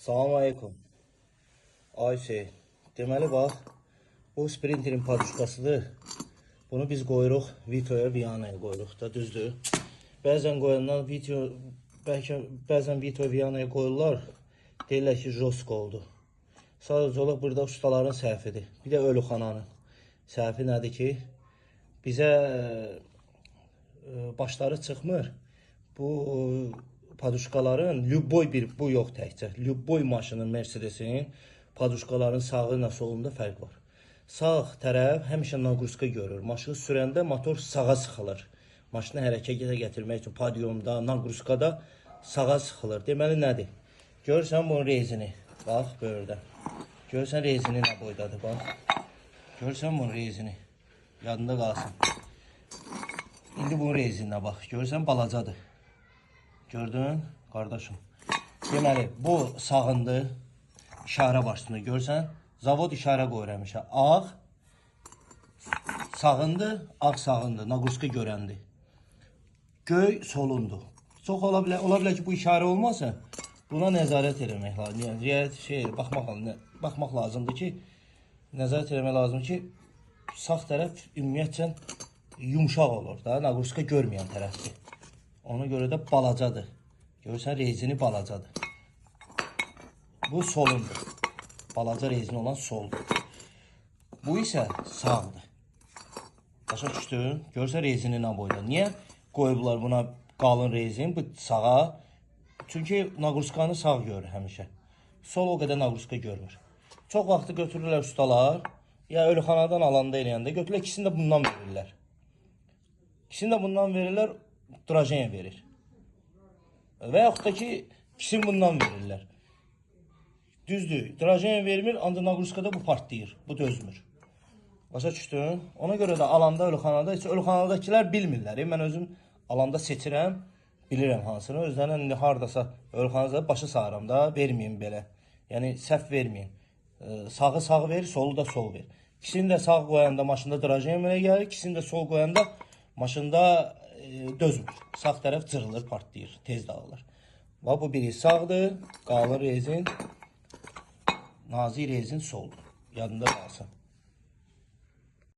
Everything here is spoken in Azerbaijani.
Salam aleykum. Ayşe, deməli bax, bu Sprinterin paduşkasıdır. Bunu biz qoyuruq Vito'ya, Viyana'ya qoyuruq da, düzdür. Bəzən qoyanlar Vito, bəzən Vito, Viyana'ya qoyurlar. Deyirlər ki, josk oldu. Sadəcə olaraq burada ustaların səhvidir. Bir də Ölüxananın səhvi nədir ki, bizə başları çıxmır. Bu paduşkaların lüboy bir, bu yox təkcə, lüboy maşının, Mercedesin paduşkaların sağı ilə solunda fərq var. Sağ tərəf həmişə naqruska görür. Maşını sürəndə motor sağa sıxılır. Maşını hərəkətə gətirmək üçün padyomda, naqruskada sağa sıxılır. Deməli nədir? Görürsən bunun rezini. Bax, böyürdə. Görürsən rezini nə boydadır, bax. Görürsən bunun rezini. Yadında qalsın. İndi bunun rezininə bax. Görürsən balacadır. Gördün, qardaşım. Deməli, bu sağındır. İşarə başlığında görürsən. Zavod işarə qoyuramışa. Ağ sağındır, ağ sağındır. Naqruska görəndir. Göy solundur. Çox ola bilər ki, bu işarə olmasın. Buna nəzarət eləmək lazım. Yəni, baxmaq lazımdır ki, nəzarət eləmək lazımdır ki, sağ tərəf ümumiyyətcə yumşaq olur da, naqruska görməyən tərəfdir. Ona görə də balacadır. Görürsən, rezini balacadır. Bu solundur. Balaca rezini olan soldur. Bu isə sağdır. Başa düşdün? Görürsən, rezini nə boyda. Niyə qoyublar buna qalın rezin, bu sağa? Çünki naqruskanı sağ görür həmişə. Sol o qədər naqruska görmür. Çox vaxtı götürürlər ustalar, ya Ölüxanadan alanda eləyəndə götürürlər, ikisini də bundan verirlər. İkisini də bundan verirlər, Drajen verir. Və yaxud da ki, ikisini bundan verirlər. Düzdür, Drajen vermir, ancaq naqruskada bu partlayır, bu dözmür. Başa düşdün? Ona görə də alanda Ölüxanada, Ölüxanadakilər bilmirlər. Mən özüm alanda seçirəm, bilirəm hansını. Özlərindən indi haradasa Ölüxanada başı sağıram da, verməyin belə. Yəni, səhv verməyin. Sağı sağ ver, solu da sol ver. İkisini də sağ qoyanda maşında Drajen gəlir, ikisini də sol qoyanda maşında dözmür. Sağ tərəf cırılır, partlayır, tez dağılır. Və bu biri sağdır, qalın rezin, nazik rezin soldur. Yadında qalsın.